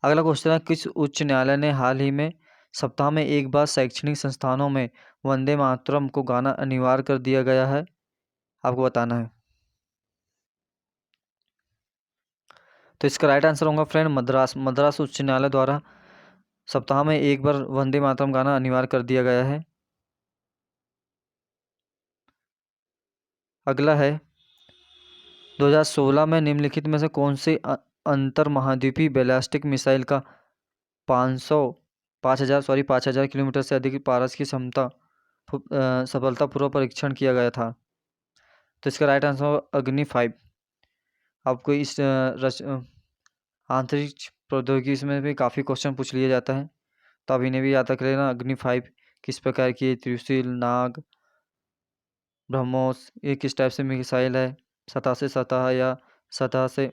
अगला क्वेश्चन है, किस उच्च न्यायालय ने हाल ही में सप्ताह में एक बार शैक्षणिक संस्थानों में वंदे मातरम को गाना अनिवार्य कर दिया गया है? आपको बताना है। तो इसका राइट आंसर होगा फ्रेंड मद्रास उच्च न्यायालय द्वारा सप्ताह में एक बार वंदे मातरम गाना अनिवार्य कर दिया गया है। अगला है, 2016 में निम्नलिखित में से कौन से अंतर महाद्वीपीय बैलिस्टिक मिसाइल का 5,000 किलोमीटर से अधिक पारस की क्षमता सफलतापूर्वक परीक्षण किया गया था? तो इसका राइट आंसर होगा अग्नि 5। आपको इस अंतरिक्ष प्रौद्योगिकी में भी काफ़ी क्वेश्चन पूछ लिया जाता है, तो आप इन्हें भी याद रख लेना। अग्नि 5 किस प्रकार की, त्रिशूल, नाग, ब्रह्मोस, ये किस टाइप से मिसाइल है, सतह से सतह या सतह से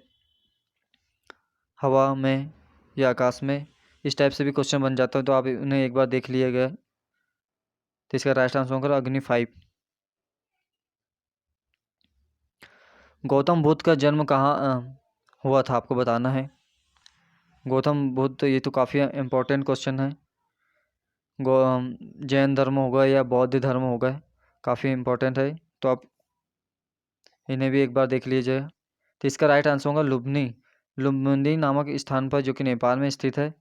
हवा में या आकाश में, इस टाइप से भी क्वेश्चन बन जाता है, तो आप उन्हें एक बार देख लिया गया। तो इसका राइट आंसर होगा अग्नि 5। गौतम बुद्ध का जन्म कहाँ हुआ था? आपको बताना है। गौतम बुद्ध, ये तो काफ़ी इम्पोर्टेंट क्वेश्चन है। जैन धर्म होगा या बौद्ध धर्म होगा, काफ़ी इम्पोर्टेंट है, तो आप इन्हें भी एक बार देख लीजिए। तो इसका राइट आंसर होगा लुम्बिनी नामक स्थान पर जो कि नेपाल में स्थित है,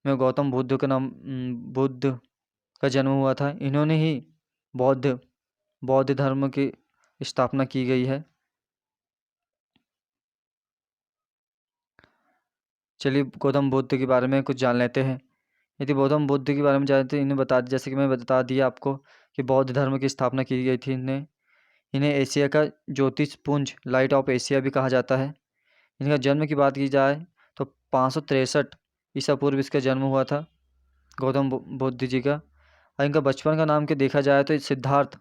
में गौतम बुद्ध का जन्म हुआ था। इन्होंने ही बौद्ध धर्म की स्थापना की गई है। चलिए गौतम बुद्ध के बारे में कुछ जान लेते हैं। यदि गौतम बुद्ध के बारे में जानते हैं, इन्हें बता, जैसे कि मैं बता दिया आपको कि बौद्ध धर्म की स्थापना की गई थी। इन्हें एशिया का ज्योतिष पुंज, लाइट ऑफ एशिया भी कहा जाता है। इनका जन्म की बात की जाए तो 563 ईसा पूर्व इसका जन्म हुआ था, गौतम बुद्ध जी का। और इनका बचपन का नाम के देखा जाए तो सिद्धार्थ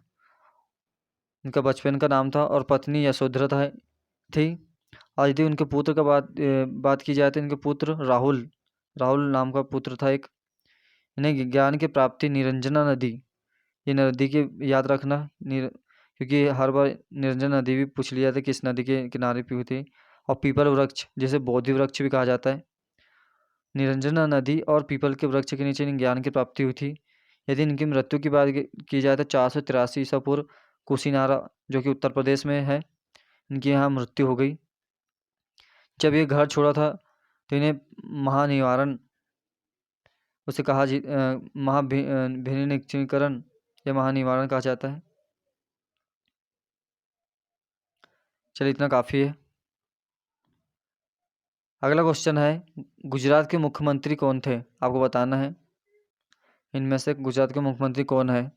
इनका बचपन का नाम था, और पत्नी यशोधरा थी। और यदि उनके पुत्र का बात की जाए तो इनके पुत्र राहुल नाम का पुत्र था एक। इन्हें ज्ञान की प्राप्ति निरंजना नदी, ये नदी के याद रखना, क्योंकि हर बार निरंजना नदी भी पूछ लिया था किस नदी के किनारे पे हुई थी। और पीपल वृक्ष, जिसे बोधि वृक्ष भी कहा जाता है, निरंजना नदी और पीपल के वृक्ष के नीचे इन्हें ज्ञान की प्राप्ति हुई थी। यदि इनकी मृत्यु की बात की जाए तो 483 ईसा पूर्व कुशीनारा जो कि उत्तर प्रदेश में है, इनकी यहाँ मृत्यु हो गई। जब ये घर छोड़ा था तो इन्हें महानिवारण उसे कहा महाभिनिचीकरण या महानिवारण कहा जाता है। चलिए इतना काफ़ी है। अगला क्वेश्चन है, गुजरात के मुख्यमंत्री कौन थे? आपको बताना है इनमें से गुजरात के मुख्यमंत्री कौन है।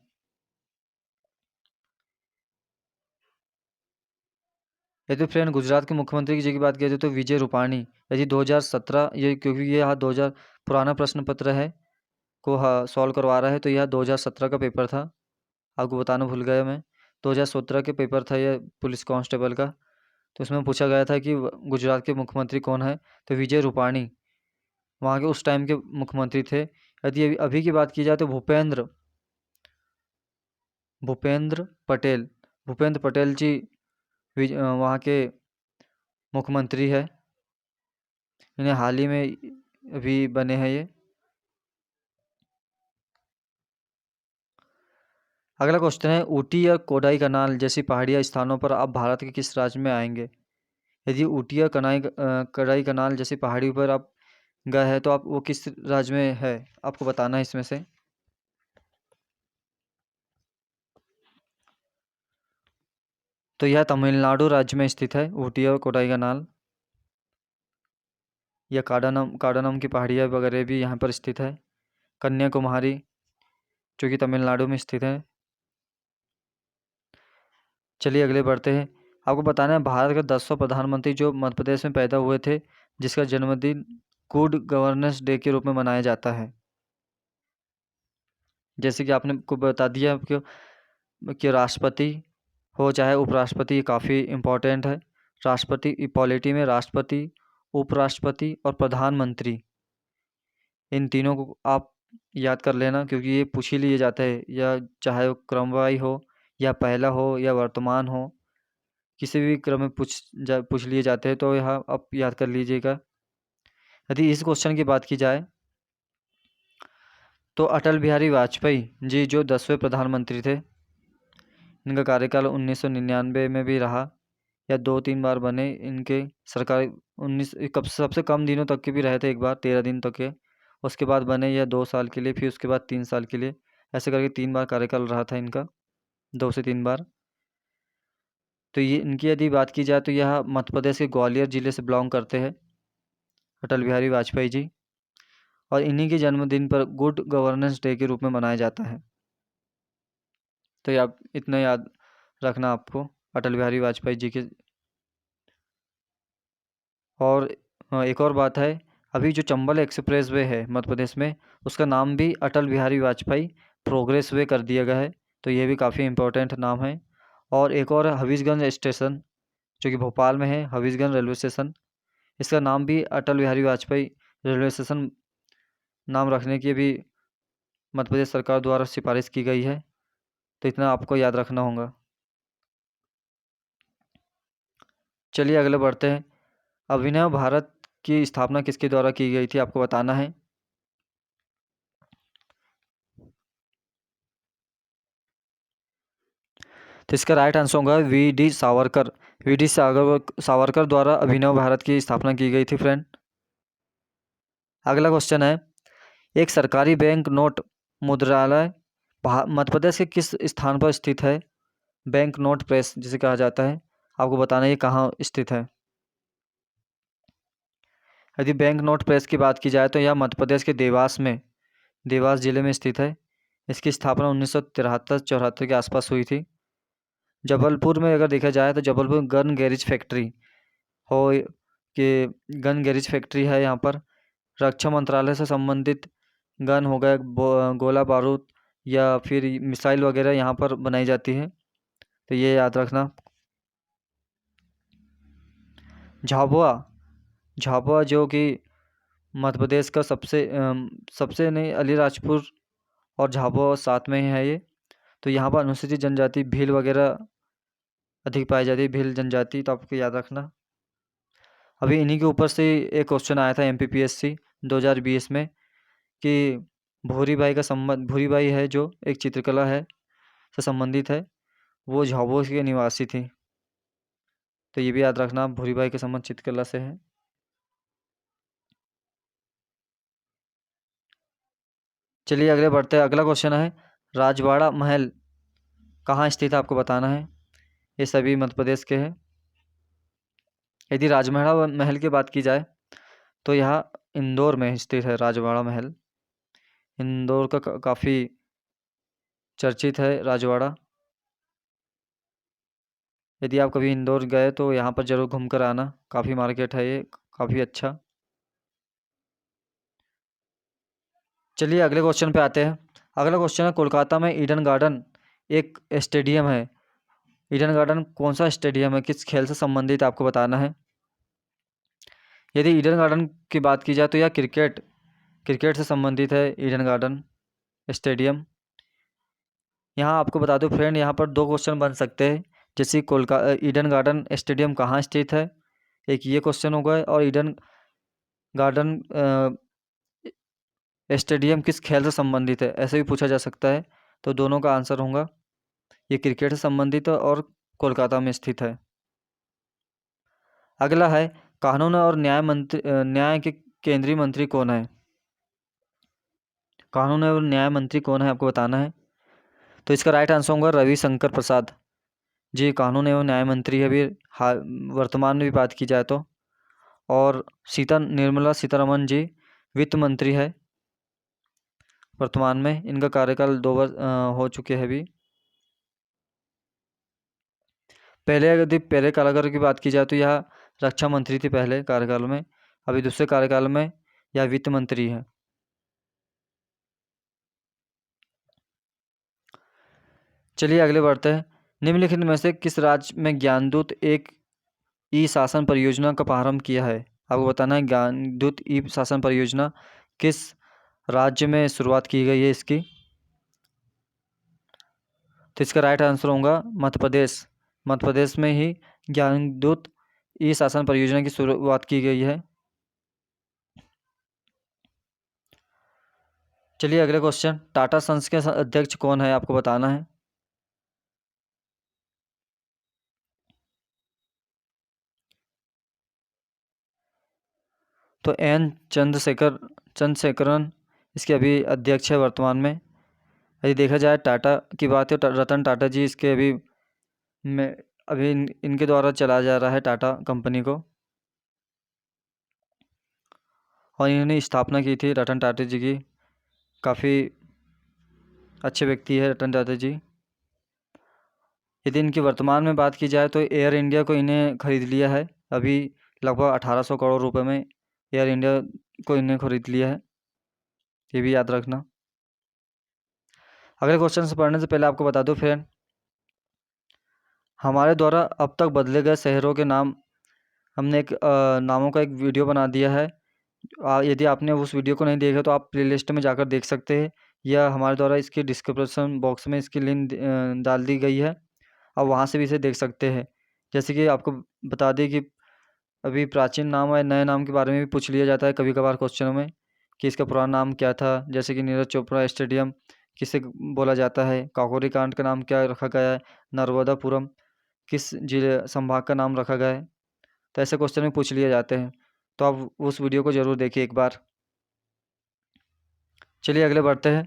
यदि फ्रेंड गुजरात के मुख्यमंत्री की जगह बात किया जाए तो विजय रूपाणी। यदि 2017, ये क्योंकि ये यहाँ 2000 पुराना प्रश्न पत्र है को सॉल्व करवा रहा है, तो यह 2017 का पेपर था। आपको बताना भूल गया मैं। 2017 के पेपर था ये पुलिस कांस्टेबल का। तो उसमें पूछा गया था कि गुजरात के मुख्यमंत्री कौन है, तो विजय रूपाणी वहाँ के उस टाइम के मुख्यमंत्री थे। यदि अभी की बात की जाए तो भूपेंद्र पटेल, भूपेंद्र पटेल जी वहाँ के मुख्यमंत्री है। इन्हें हाल ही में अभी बने हैं ये। अगला क्वेश्चन है, ऊटी या कोडाई कनाल जैसी पहाड़िया स्थानों पर आप भारत के किस राज्य में आएंगे? यदि ऊटी या कड़ाई कनाल जैसी पहाड़ी पर आप गए हैं तो आप वो किस राज्य में है, आपको बताना है इसमें से। तो यह तमिलनाडु राज्य में स्थित है, ऊटी और कोडाई कनाल। या काडानम की पहाड़ियाँ वगैरह भी यहाँ पर स्थित है। कन्याकुमारी जो कि तमिलनाडु में स्थित है। चलिए अगले बढ़ते हैं। आपको बताना है भारत के 10वें प्रधानमंत्री जो मध्य प्रदेश में पैदा हुए थे, जिसका जन्मदिन गुड गवर्नेंस डे के रूप में मनाया जाता है। जैसे कि आपने को बता दिया कि राष्ट्रपति हो चाहे उपराष्ट्रपति, ये काफ़ी इम्पोर्टेंट है। राष्ट्रपति पॉलिटी में राष्ट्रपति, उपराष्ट्रपति और प्रधानमंत्री, इन तीनों को आप याद कर लेना, क्योंकि ये पूछ ही लिए जाते हैं, या चाहे वो क्रमवाई हो या पहला हो या वर्तमान हो, किसी भी क्रम में पूछ लिए जाते हैं, तो यहाँ आप याद कर लीजिएगा। यदि इस क्वेश्चन की बात की जाए तो अटल बिहारी वाजपेयी जी जो 10वें प्रधानमंत्री थे, इनका कार्यकाल 1999 में भी रहा, या 2-3 बार बने इनके सरकारी। 19 कब सबसे कम दिनों तक के भी रहे थे, एक बार 13 दिन तक के, उसके बाद बने या 2 साल के लिए, फिर उसके बाद 3 साल के लिए, ऐसे करके 3 बार कार्यकाल रहा था इनका, 2 से 3 बार। तो ये इनकी यदि बात की जाए तो यह मध्य प्रदेश के ग्वालियर जिले से बिलोंग करते हैं, अटल बिहारी वाजपेयी जी। और इन्हीं के जन्मदिन पर गुड गवर्नेंस डे के रूप में मनाया जाता है। तो ये आप इतना याद रखना आपको अटल बिहारी वाजपेयी जी के। और एक और बात है, अभी जो चंबल एक्सप्रेस वे है मध्य प्रदेश में, उसका नाम भी अटल बिहारी वाजपेयी प्रोग्रेस वे कर दिया गया है। तो ये भी काफ़ी इम्पोर्टेंट नाम है। और एक और हबीबगंज स्टेशन जो कि भोपाल में है, हबीबगंज रेलवे स्टेशन, इसका नाम भी अटल बिहारी वाजपेयी रेलवे स्टेशन नाम रखने की भी मध्य प्रदेश सरकार द्वारा सिफारिश की गई है। तो इतना आपको याद रखना होगा। चलिए अगले बढ़ते हैं। अभिनव भारत की स्थापना किसके द्वारा की गई थी, आपको बताना है। तो इसका राइट आंसर होगा वी.डी. सावरकर। वी.डी. सावरकर द्वारा अभिनव भारत की स्थापना की गई थी फ्रेंड। अगला क्वेश्चन है, एक सरकारी बैंक नोट मुद्रालय मध्य प्रदेश के किस स्थान पर स्थित है? बैंक नोट प्रेस जिसे कहा जाता है, आपको बताना है ये कहाँ स्थित है। यदि बैंक नोट प्रेस की बात की जाए तो यह मध्य प्रदेश के देवास जिले में स्थित है। इसकी स्थापना 1973-74 के आसपास हुई थी। जबलपुर में अगर देखा जाए तो जबलपुर गन गैरेज फैक्ट्री हो कि गन गैरेज फैक्ट्री है यहाँ पर। रक्षा मंत्रालय से संबंधित गन हो गए, गोला बारूद या फिर मिसाइल वगैरह यहाँ पर बनाई जाती है, तो ये याद रखना। झाबुआ जो कि मध्य प्रदेश का सबसे नहीं, अलीराजपुर और झाबुआ साथ में ही है ये। तो यहाँ पर अनुसूचित जनजाति भील वगैरह अधिक पाई जाती है, भील जनजाति, तो आपको याद रखना। अभी इन्हीं के ऊपर से एक क्वेश्चन आया था MPPSC 2020 में कि भूरी बाई है जो एक चित्रकला है से संबंधित है, वो झाबुआ के निवासी थी। तो ये भी याद रखना, भूरी बाई के संबंध चित्रकला से है। चलिए अगले बढ़ते हैं। अगला क्वेश्चन है, राजवाड़ा महल कहाँ स्थित है, आपको बताना है। ये सभी मध्य प्रदेश के हैं। यदि राजवाड़ा महल की बात की जाए तो यह इंदौर में स्थित है। राजवाड़ा महल इंदौर का काफ़ी चर्चित है राजवाड़ा। यदि आप कभी इंदौर गए तो यहाँ पर ज़रूर घूम कर आना, काफ़ी मार्केट है ये, काफ़ी अच्छा। चलिए अगले क्वेश्चन पे आते हैं। अगला क्वेश्चन है, कोलकाता में ईडन गार्डन एक स्टेडियम है, ईडन गार्डन कौन सा स्टेडियम है, किस खेल से संबंधित आपको बताना है। यदि ईडन गार्डन की बात की जाए तो यह क्रिकेट से संबंधित है ईडन गार्डन स्टेडियम। यहाँ आपको बता दूं फ्रेंड, यहाँ पर दो क्वेश्चन बन सकते हैं, जैसे कोलकाता ईडन गार्डन स्टेडियम कहाँ स्थित है, एक ये क्वेश्चन होगा, और ईडन गार्डन स्टेडियम किस खेल से संबंधित है, ऐसे भी पूछा जा सकता है। तो दोनों का आंसर होगा ये क्रिकेट से संबंधित है और कोलकाता में स्थित है। अगला है कानून और न्याय के केंद्रीय मंत्री कौन है। कानून और न्याय मंत्री कौन है आपको बताना है। तो इसका राइट आंसर होगा रविशंकर प्रसाद जी, कानून एवं न्याय मंत्री है अभी हाल वर्तमान में भी बात की जाए तो। और निर्मला सीतारमण जी वित्त मंत्री है वर्तमान में, इनका कार्यकाल 2 वर्ष हो चुके हैं अभी। पहले कार्यकाल की बात की जाए तो यह रक्षा मंत्री थी पहले कार्यकाल में, अभी दूसरे कार्यकाल में यह वित्त मंत्री है। चलिए आगे बढ़ते हैं। निम्नलिखित में से किस राज्य में ज्ञानदूत एक ई शासन परियोजना का प्रारंभ किया है। आपको बताना है ज्ञानदूत ई शासन परियोजना किस राज्य में शुरुआत की गई है इसकी। तो इसका राइट आंसर होगा मध्य प्रदेश। मध्य प्रदेश में ही ज्ञानदूत ई शासन परियोजना की शुरुआत की गई है। चलिए अगले क्वेश्चन, टाटा सन्स के अध्यक्ष कौन है आपको बताना है। तो एन चंद्रशेखरन इसके अभी अध्यक्ष है वर्तमान में। यदि देखा जाए टाटा की बात है तो रतन टाटा जी इसके अभी इनके द्वारा चलाया जा रहा है टाटा कंपनी को, और इन्होंने स्थापना की थी रतन टाटा जी की। काफ़ी अच्छे व्यक्ति है रतन टाटा जी। यदि इनकी वर्तमान में बात की जाए तो एयर इंडिया को इन्हें खरीद लिया है अभी लगभग 1800 करोड़ रुपए में एयर इंडिया को इन्हें खरीद लिया है, ये भी याद रखना। अगले क्वेश्चन से पढ़ने से पहले आपको बता दूं फ्रेंड, हमारे द्वारा अब तक बदले गए शहरों के नाम हमने एक नामों का एक वीडियो बना दिया है। यदि आपने उस वीडियो को नहीं देखा तो आप प्लेलिस्ट में जाकर देख सकते हैं, या हमारे द्वारा इसकी डिस्क्रिप्शन बॉक्स में इसकी लिंक डाल दी गई है, आप वहाँ से भी इसे देख सकते हैं। जैसे कि आपको बता दें कि अभी प्राचीन नाम और नए नाम के बारे में भी पूछ लिया जाता है कभी कभार क्वेश्चनों में, कि इसका पुराना नाम क्या था। जैसे कि नीरज चोपड़ा स्टेडियम किसे बोला जाता है, काकोरी कांड का नाम क्या रखा गया है, नर्मदापुरम किस जिले संभाग का नाम रखा गया है। तो ऐसे क्वेश्चन में पूछ लिए जाते हैं, तो आप उस वीडियो को ज़रूर देखिए एक बार। चलिए अगले बढ़ते हैं।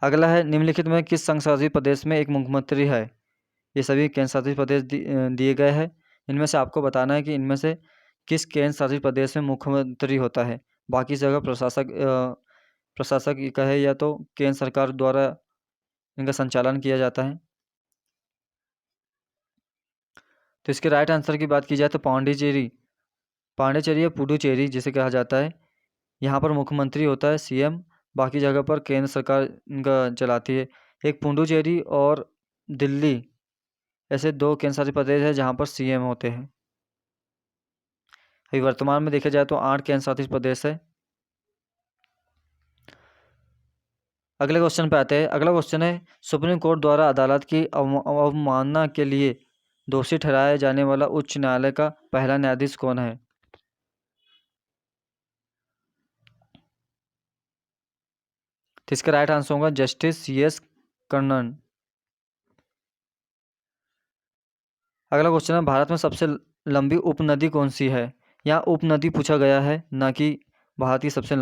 अगला है निम्नलिखित में किस संघ शासित प्रदेश में एक मुख्यमंत्री है। ये सभी केंद्र शासित प्रदेश दिए गए हैं, इनमें से आपको बताना है कि इनमें से किस केंद्र शासित प्रदेश में मुख्यमंत्री होता है। बाकी जगह प्रशासक कहे या तो केंद्र सरकार द्वारा इनका संचालन किया जाता है। तो इसके राइट आंसर की बात की जाए तो पांडिचेरी या पुडुचेरी जिसे कहा जाता है, यहाँ पर मुख्यमंत्री होता है सीएम, बाकी जगह पर केंद्र सरकार इनका चलाती है। एक पुडुचेरी और दिल्ली ऐसे 2 केंद्र शासित प्रदेश है जहाँ पर सीएम होते हैं। अभी वर्तमान में देखा जाए तो 8 केंद्र शासित प्रदेश है। अगले क्वेश्चन पे आते हैं। अगला क्वेश्चन है सुप्रीम कोर्ट द्वारा अदालत की अवमानना के लिए दोषी ठहराया जाने वाला उच्च न्यायालय का पहला न्यायाधीश कौन है। तो इसका राइट आंसर होगा जस्टिस CS कर्णन। अगला क्वेश्चन है भारत में सबसे लंबी उपनदी कौन सी है। यहाँ उपनदी पूछा गया है, ना कि भारत की सबसे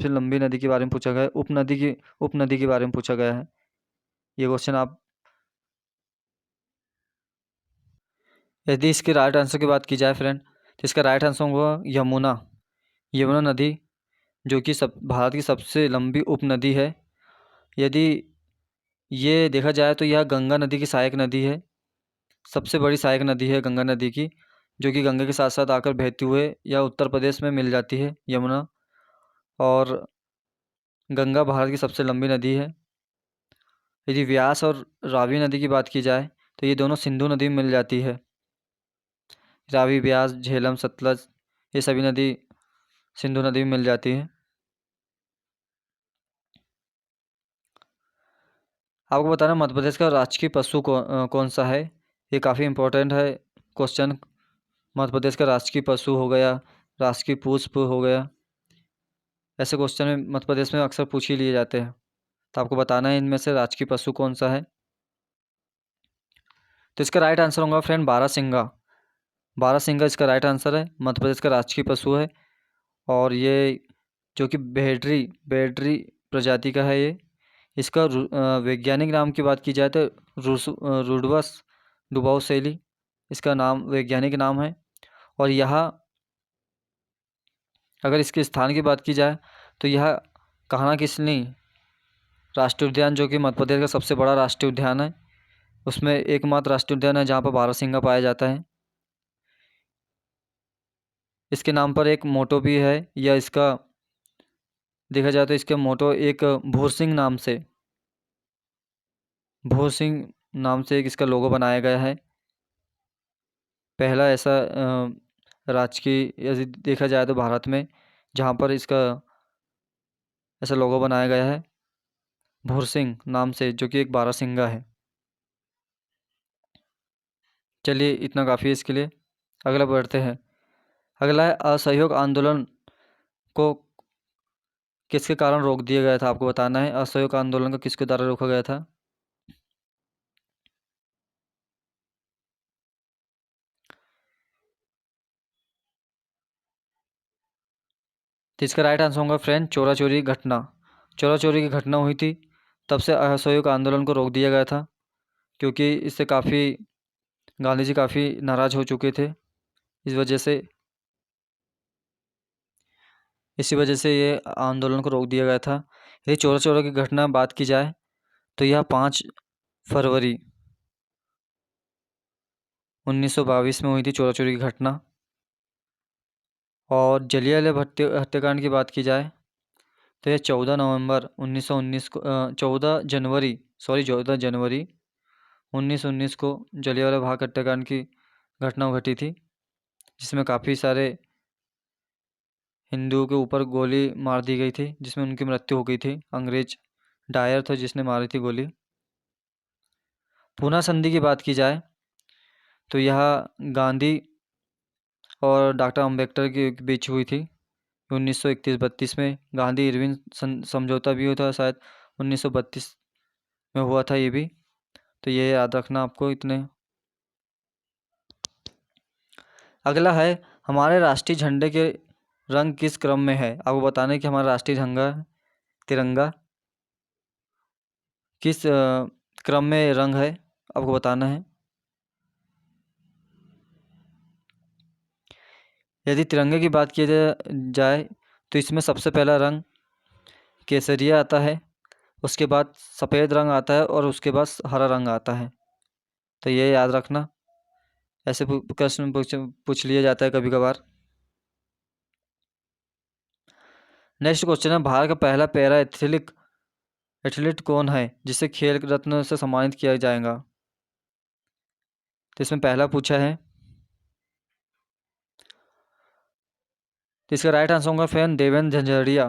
लंबी नदी के बारे में पूछा गया है। उपनदी के बारे में पूछा गया है ये क्वेश्चन। आप यदि इसके राइट आंसर की बात की जाए फ्रेंड, तो इसका राइट आंसर होगा यमुना नदी, जो कि भारत की सबसे लंबी उपनदी है। यदि ये देखा जाए तो यह गंगा नदी की सहायक नदी है, सबसे बड़ी सहायक नदी है गंगा नदी की, जो कि गंगा के साथ साथ आकर बहते हुए या उत्तर प्रदेश में मिल जाती है यमुना। और गंगा भारत की सबसे लंबी नदी है। यदि व्यास और रावी नदी की बात की जाए तो ये दोनों सिंधु नदी में मिल जाती है। रावी, ब्यास, झेलम, सतलज, ये सभी नदी सिंधु नदी में मिल जाती है। आपको बताना मध्य प्रदेश का राजकीय पशु कौन सा है। ये काफ़ी इम्पोर्टेंट है क्वेश्चन। मध्य प्रदेश का राजकीय पशु हो गया, राजकीय पुष्प हो गया, ऐसे क्वेश्चन में मध्य प्रदेश में अक्सर पूछ ही लिए जाते हैं। तो आपको बताना है इनमें से राजकीय पशु कौन सा है। तो इसका राइट आंसर होगा फ्रेंड बारहसिंगा। बारहसिंगा इसका राइट आंसर है, मध्य प्रदेश का राजकीय पशु है। और ये जो कि भेड़री भेड़री प्रजाति का है ये। इसका वैज्ञानिक नाम की बात की जाए तो रुडवस डुबाउसेली इसका नाम वैज्ञानिक नाम है। और यहाँ अगर इसके स्थान की बात की जाए तो यह कान्हा किसली राष्ट्रीय उद्यान, जो कि मध्य प्रदेश का सबसे बड़ा राष्ट्रीय उद्यान है, उसमें एकमात्र राष्ट्रीय उद्यान है जहाँ पर बारहसिंगा पाया जाता है। इसके नाम पर एक मोटो भी है, या इसका देखा जाए तो इसका मोटो एक भूर सिंह नाम से एक इसका लोगो बनाया गया है। पहला ऐसा राजकीय यदि देखा जाए तो भारत में जहाँ पर इसका ऐसा लोगो बनाया गया है भूर सिंह नाम से, जो कि एक बारहसिंगा है। चलिए इतना काफ़ी है इसके लिए। अगला बढ़ते हैं। अगला है असहयोग आंदोलन को किसके कारण रोक दिया गया था। आपको बताना है असहयोग आंदोलन को किसके द्वारा रोका गया था। तो इसका राइट आंसर होगा फ्रेंड चोरा चोरी की घटना। चोरा चोरी की घटना हुई थी, तब से असहयोग आंदोलन को रोक दिया गया था, क्योंकि इससे काफ़ी गांधी जी काफ़ी नाराज़ हो चुके थे। इस वजह से इसी वजह से ये आंदोलन को रोक दिया गया था। यदि चोरा चोरा की घटना बात की जाए तो यह 5 फरवरी 1922 में हुई थी चोरा चोरी की घटना। और जलियांवाला हत्याकांड की बात की जाए तो यह 14 नवंबर 1919 को 14 जनवरी 1919 को जलियांवाला बाग हत्याकांड की घटना घटी थी, जिसमें काफ़ी सारे हिंदुओं के ऊपर गोली मार दी गई थी, जिसमें उनकी मृत्यु हो गई थी। अंग्रेज डायर था जिसने मारी थी गोली। पूना संधि की बात की जाए तो यह गांधी और डॉक्टर अम्बेडकर के बीच हुई थी 1931-32 में। गांधी इरविन समझौता भी हुआ था शायद 1932 में हुआ था ये भी। तो ये याद रखना आपको इतने। अगला है हमारे राष्ट्रीय झंडे के रंग किस क्रम में है। आपको बताना है कि हमारा राष्ट्रीय झंडा तिरंगा किस क्रम में रंग है, आपको बताना है। यदि तिरंगे की बात की जाए तो इसमें सबसे पहला रंग केसरिया आता है, उसके बाद सफ़ेद रंग आता है और उसके बाद हरा रंग आता है। तो ये याद रखना, ऐसे प्रश्न पूछ लिया जाता है कभी कभार। नेक्स्ट क्वेश्चन है भारत का पहला पैरा एथलीट कौन है जिसे खेल रत्न से सम्मानित किया जाएगा। तो इसमें पहला पूछा है, तो इसका राइट आंसर होगा फैन देवेंद्र झंझरिया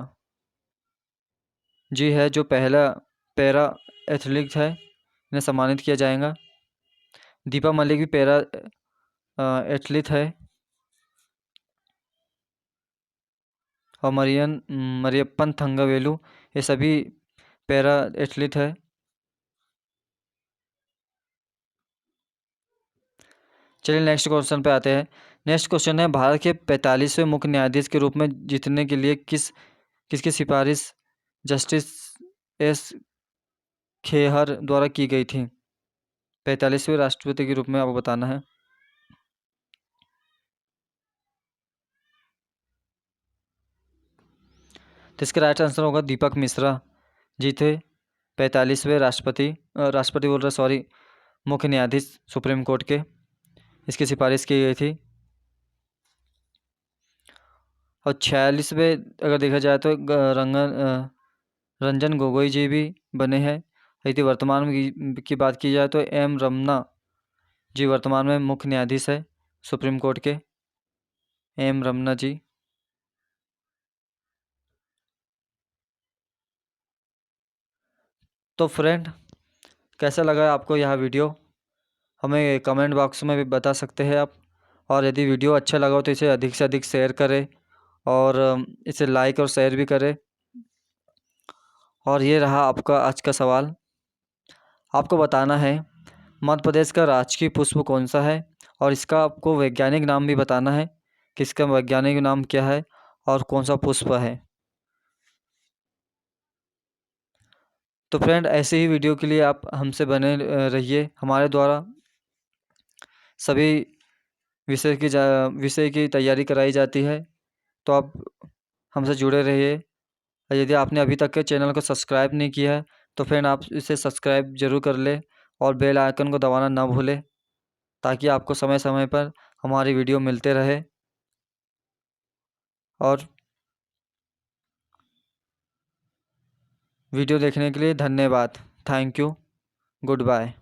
जी है, जो पहला पैरा एथलीट है, इन्हें सम्मानित किया जाएगा। दीपा मलिक भी पैरा एथलीट है, और मरियप्पन थंगावेलु ये सभी पैरा एथलीट है। चलिए नेक्स्ट क्वेश्चन पे आते हैं। नेक्स्ट क्वेश्चन है भारत के 45वें मुख्य न्यायाधीश के रूप में जीतने के लिए किसकी सिफारिश जस्टिस एस खेहर द्वारा की गई थी। 45वें राष्ट्रपति के रूप में आपको बताना है। तो इसका राइट आंसर होगा दीपक मिश्रा जी थे 45वें राष्ट्रपति बोल रहे सॉरी मुख्य न्यायाधीश सुप्रीम कोर्ट के। इसकी सिफारिश की गई थी। और 46वें अगर देखा जाए तो रंजन गोगोई जी भी बने हैं, यदि वर्तमान की बात की जाए तो एम रमन्ना जी वर्तमान में मुख्य न्यायाधीश है सुप्रीम कोर्ट के, एम रमन्ना जी। तो फ्रेंड, कैसा लगा आपको यह वीडियो? हमें कमेंट बॉक्स में भी बता सकते हैं आप। और यदि वीडियो अच्छा लगा हो तो इसे अधिक से अधिक शेयर करें और इसे लाइक और शेयर भी करें। और ये रहा आपका आज का सवाल। आपको बताना है मध्य प्रदेश का राजकीय पुष्प कौन सा है, और इसका आपको वैज्ञानिक नाम भी बताना है कि इसका वैज्ञानिक नाम क्या है और कौन सा पुष्प है। तो फ्रेंड, ऐसे ही वीडियो के लिए आप हमसे बने रहिए। हमारे द्वारा सभी विषय की तैयारी कराई जाती है, तो आप हमसे जुड़े रहिए। और यदि आपने अभी तक के चैनल को सब्सक्राइब नहीं किया है तो फ्रेंड आप इसे सब्सक्राइब ज़रूर कर लें और बेल आइकन को दबाना ना भूलें, ताकि आपको समय समय पर हमारी वीडियो मिलते रहे। और वीडियो देखने के लिए धन्यवाद। Thank you. Good bye.